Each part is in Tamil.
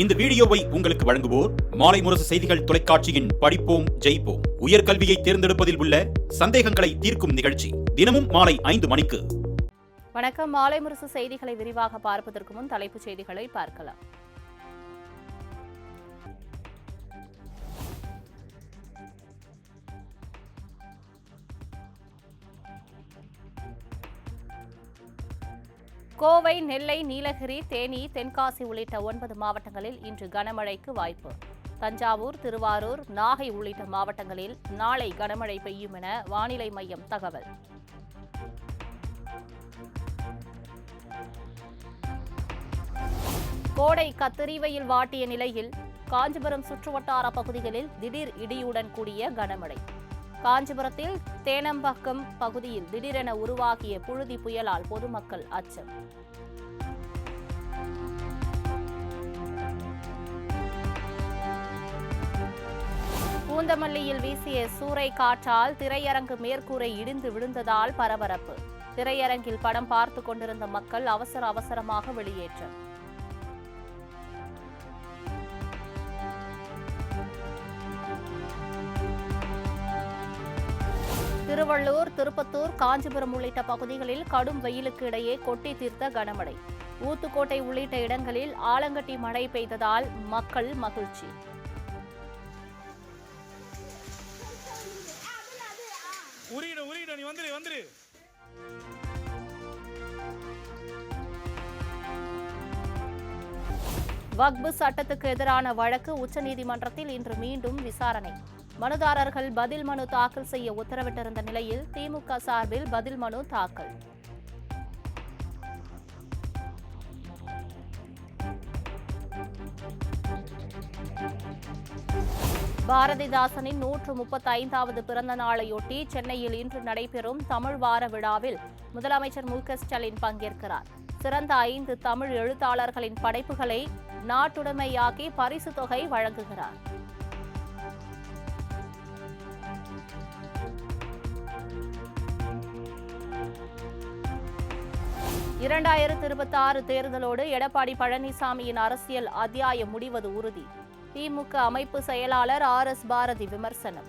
இந்த வீடியோவை உங்களுக்கு வழங்குவோர் மாலை முரசு செய்திகள் தொலைக்காட்சியின் படிப்போம் ஜெயிப்போம் உயர்கல்வியை தேர்ந்தெடுப்பதில் உள்ள சந்தேகங்களை தீர்க்கும் நிகழ்ச்சி தினமும் மாலை 5 மணிக்கு. வணக்கம். மாலை முரசு செய்திகளை விரிவாக பார்ப்பதற்கு முன் தலைப்புச் செய்திகளை பார்க்கலாம். கோவை, நெல்லை, நீலகிரி, தேனி, தென்காசி உள்ளிட்ட 9 மாவட்டங்களில் இன்று கனமழைக்கு வாய்ப்பு. தஞ்சாவூர், திருவாரூர், நாகை உள்ளிட்ட மாவட்டங்களில் நாளை கனமழை பெய்யும் என வானிலை மையம் தகவல். கோடை கத்திரி வெயில் வாட்டிய நிலையில் காஞ்சிபுரம் சுற்றுவட்டார பகுதிகளில் திடீர் இடியுடன் கூடிய கனமழை. காஞ்சிபுரத்தில் தேனம்பாக்கம் பகுதியில் திடீரென உருவாகிய புழுதி புயலால் பொதுமக்கள் அச்சம். பூந்தமல்லியில் வீசிய சூறை காற்றால் திரையரங்கு மேற்கூரை இடிந்து விழுந்ததால் பரபரப்பு. திரையரங்கில் படம் பார்த்து கொண்டிருந்த மக்கள் அவசரமாக வெளியேற்றம். திருவள்ளூர், திருப்பத்தூர், காஞ்சிபுரம் உள்ளிட்ட பகுதிகளில் கடும் வெயிலுக்கு இடையே கொட்டி தீர்த்த கனமழை. ஊத்துக்கோட்டை உள்ளிட்ட இடங்களில் ஆலங்கட்டி மழை பெய்ததால் மக்கள் மகிழ்ச்சி. வக்பு சட்டத்துக்கு எதிரான வழக்கு உச்சநீதிமன்றத்தில் இன்று மீண்டும் விசாரணை. மனுதாரர்கள் பதில் மனு தாக்கல் செய்ய உத்தரவிட்டிருந்த நிலையில் திமுக சார்பில் பதில் மனு தாக்கல். பாரதிதாசனின் 135வது பிறந்த நாளையொட்டி சென்னையில் இன்று நடைபெறும் தமிழ் வார விழாவில் முதலமைச்சர் மு.க. ஸ்டாலின் பங்கேற்கிறார். சிறந்த 5 தமிழ் எழுத்தாளர்களின் படைப்புகளை நாட்டுடைமையாக்கி பரிசு தொகை வழங்குகிறார். (2026) தேர்தலோடு எடப்பாடி பழனிசாமியின் அரசியல் அத்தியாயம் முடிவது உறுதி. திமுக அமைப்பு செயலாளர் R.S. பாரதி விமர்சனம்.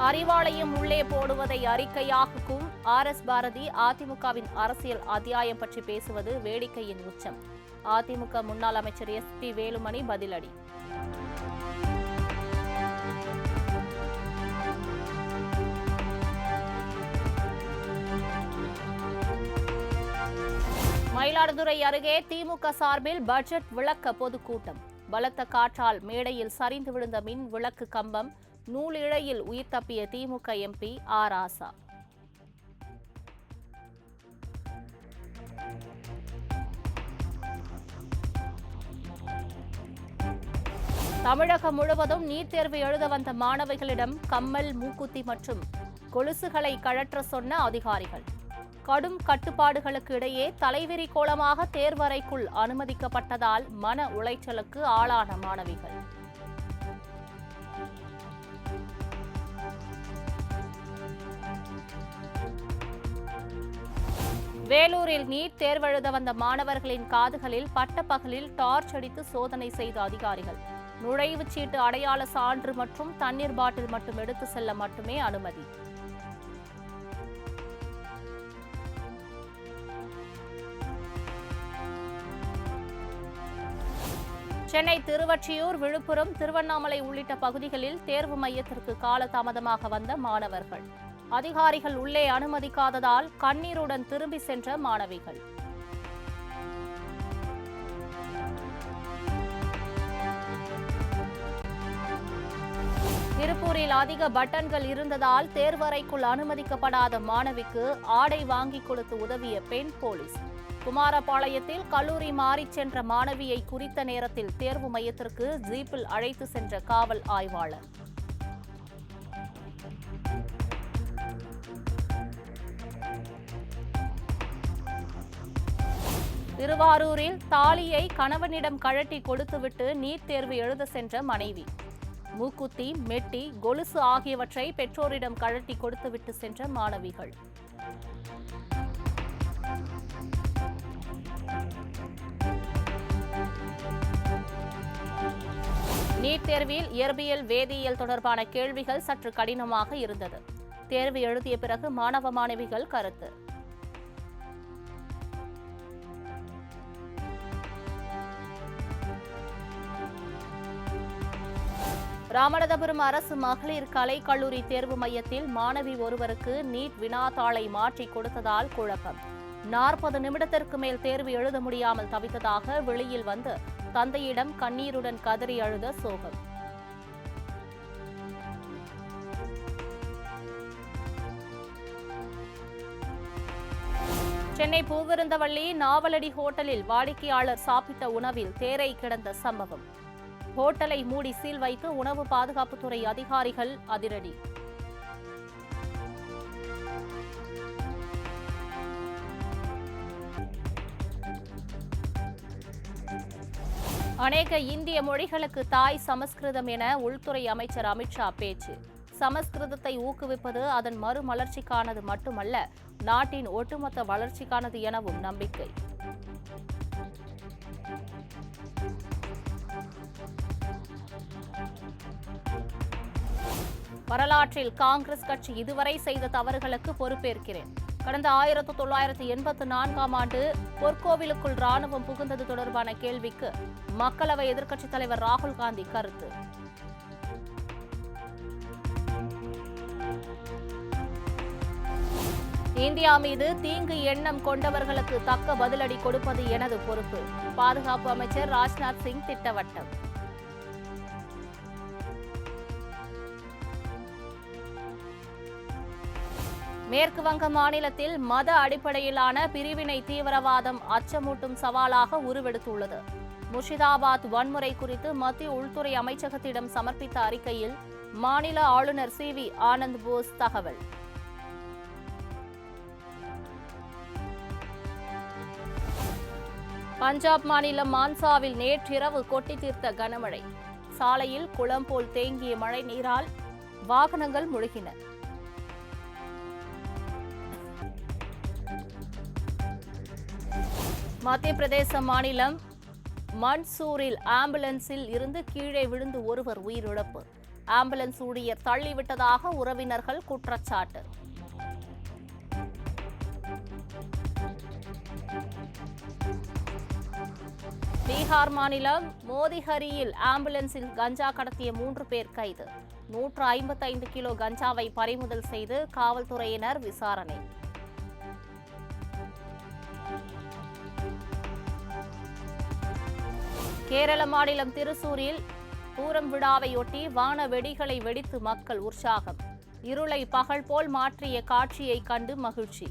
அறிவாலயம் உள்ளே போடுவதை அறிக்கையாக்கும் R.S. பாரதி அதிமுகவின் அரசியல் அத்தியாயம் பற்றி பேசுவது வேடிக்கையின் உச்சம். அதிமுக முன்னாள் அமைச்சர் S.P. வேலுமணி பதிலடி. மயிலாடுதுறை அருகே திமுக சார்பில் பட்ஜெட் விளக்க பொதுக்கூட்டம். பலத்த காற்றால் மேடையில் சரிந்து விழுந்த மின் விளக்கு கம்பம், நூலிழையில் உயிர் தப்பிய திமுக MP ஆர். ராசா. தமிழகம் முழுவதும் நீட் தேர்வு எழுத வந்த மாணவிகளிடம் கம்மல், மூக்குத்தி மற்றும் கொலுசுகளை கழற்ற சொன்ன அதிகாரிகள். கடும் கட்டுப்பாடுகளுக்கு இடையே தலைவிரி கோலமாக தேர்வறைக்குள் அனுமதிக்கப்பட்டதால் மன உளைச்சலுக்கு ஆளான மாணவிகள். வேலூரில் நீட் தேர்வெழுத வந்த மாணவர்களின் காதுகளில் பட்டப்பகலில் டார்ச் அடித்து சோதனை செய்த அதிகாரிகள். நுழைவுச் சீட்டு, அடையாள சான்று மற்றும் தண்ணீர் பாட்டில் மட்டும் எடுத்து செல்ல மட்டுமே அனுமதி. சென்னை திருவொற்றியூர், விழுப்புரம், திருவண்ணாமலை உள்ளிட்ட பகுதிகளில் தேர்வு மையத்திற்கு காலதாமதமாக வந்த மாணவர்கள். அதிகாரிகள் உள்ளே அனுமதிக்காததால் கண்ணீருடன் திரும்பி சென்ற மாணவிகள். திருப்பூரில் அதிக பட்டன்கள் இருந்ததால் தேர்வறைக்குள் அனுமதிக்கப்படாத மாணவிக்கு ஆடை வாங்கி கொடுத்து உதவிய பெண் போலீஸ். குமாரபாளையத்தில் கல்லூரி மாறிச் சென்ற மாணவியை குறித்த நேரத்தில் தேர்வு மையத்திற்கு ஜீப்பில் அழைத்து சென்ற காவல் ஆய்வாளர். திருவாரூரில் தாலியை கணவனிடம் கழட்டி கொடுத்துவிட்டு நீட் தேர்வு எழுத சென்ற மனைவி. மூக்குத்தி, மெட்டி, கொலுசு ஆகியவற்றை பெற்றோரிடம் கழட்டி கொடுத்துவிட்டு சென்ற மாணவிகள். நீட் தேர்வில் இயற்பியல், வேதியியல் தொடர்பான கேள்விகள் சற்று கடினமாக இருந்தது. தேர்வு எழுதிய பிறகு மாணவ மாணவிகள் கருத்து. ராமநாதபுரம் அரசு மகளிர் கலை கல்லூரி தேர்வு மையத்தில் மாணவி ஒருவருக்கு நீட் வினாத்தாளை மாற்றி கொடுத்ததால் குழப்பம். 40 நிமிடத்திற்கு மேல் தேர்வு எழுத முடியாமல் தவித்ததாக வெளியில் வந்து தந்தையிடம் கண்ணீருடன் கதறி அழுத சோகம். சென்னை பூவிருந்தவள்ளி நாவலடி ஹோட்டலில் வாடிக்கையாளர் சாப்பிட்ட உணவில் தேரை கிடந்த சம்பவம். ஹோட்டலை மூடி சீல் வைத்து உணவு பாதுகாப்புத்துறை அதிகாரிகள் அதிரடி. அநேக இந்திய மொழிகளுக்கு தாய் சமஸ்கிருதம் என உள்துறை அமைச்சர் அமித்ஷா பேச்சு. சமஸ்கிருதத்தை ஊக்குவிப்பது அதன் மறுமலர்ச்சிக்கானது மட்டுமல்ல, நாட்டின் ஒட்டுமொத்த வளர்ச்சிக்கானது எனவும் நம்பிக்கை. வரலாற்றில் காங்கிரஸ் கட்சி இதுவரை செய்த தவறுகளுக்கு பொறுப்பேற்கிறேன். கடந்த 1984ஆம் ஆண்டு பொற்கோவிலுக்குள் ராணுவம் புகுந்தது தொடர்பான கேள்விக்கு மக்களவை எதிர்க்கட்சித் தலைவர் ராகுல் காந்தி கருத்து. இந்தியா மீது தீங்கு எண்ணம் கொண்டவர்களுக்கு தக்க பதிலடி கொடுப்பது எனது பொறுப்பு. பாதுகாப்பு அமைச்சர் ராஜ்நாத் சிங் திட்டவட்டம். மேற்கு வங்க மாநிலத்தில் மத அடிப்படையிலான பிரிவினை தீவிரவாதம் அச்சமூட்டும் சவாலாக உருவெடுத்துள்ளது. முர்ஷிதாபாத் வன்முறை குறித்து மத்திய உள்துறை அமைச்சகத்திடம் சமர்ப்பித்த அறிக்கையில் மாநில ஆளுநர் சி.வி. ஆனந்த் போஸ் தகவல். பஞ்சாப் மாநிலம் மான்சாவில் நேற்றிரவு கொட்டி தீர்த்த கனமழை. சாலையில் குளம் போல் தேங்கிய மழை நீரால் வாகனங்கள் முழுகின. மத்திய பிரதேச மாநிலம் மண்ட்சூரில் ஆம்புலன்ஸில் இருந்து கீழே விழுந்து ஒருவர் உயிரிழப்பு. ஆம்புலன்ஸ் ஊழியர் தள்ளிவிட்டதாக உறவினர்கள் குற்றச்சாட்டு. பீகார் மாநிலம் மோதிஹரியில் ஆம்புலன்ஸில் கஞ்சா கடத்திய 3 பேர் கைது. 155 கிலோ கஞ்சாவை பறிமுதல் செய்து காவல்துறையினர் விசாரணை. கேரள மாநிலம் திருச்சூரில் பூரம் விழாவையொட்டி வான வெடிகளை வெடித்து மக்கள் உற்சாகம். இருளை பகல் போல் மாற்றிய காட்சியை கண்டு மகிழ்ச்சி.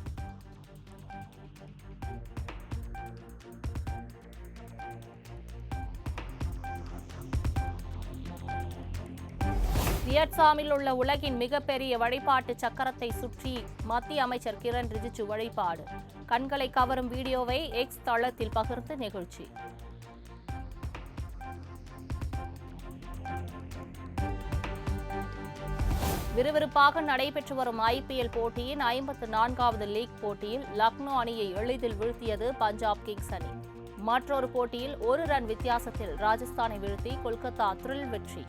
வியட்நாமில் உள்ள உலகின் மிகப்பெரிய வழிபாட்டு சக்கரத்தை சுற்றி மத்திய அமைச்சர் கிரண் ரிஜிஜு வழிபாடு. கண்களை கவரும் வீடியோவை எக்ஸ் தளத்தில் பகிர்ந்து நிகழ்ச்சி. விறுவிறுப்பாக நடைபெற்று வரும் ஐபிஎல் போட்டியின் 54வது லீக் போட்டியில் லக்னோ அணியை எளிதில் வீழ்த்தியது பஞ்சாப் கிங்ஸ் அணி. மற்றொரு போட்டியில் 1 ரன் வித்தியாசத்தில் ராஜஸ்தானை வீழ்த்தி கொல்கத்தா த்ரில் வெற்றி.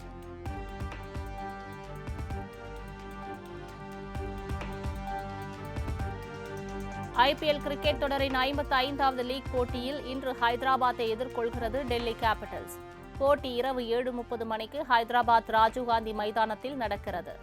ஐபிஎல் கிரிக்கெட் தொடரின் 55வது லீக் போட்டியில் இன்று ஹைதராபாத்தை எதிர்கொள்கிறது டெல்லி கேபிட்டல்ஸ். போட்டி இரவு 7:30 மணிக்கு ஹைதராபாத் ராஜீவ்காந்தி மைதானத்தில் நடக்கிறது.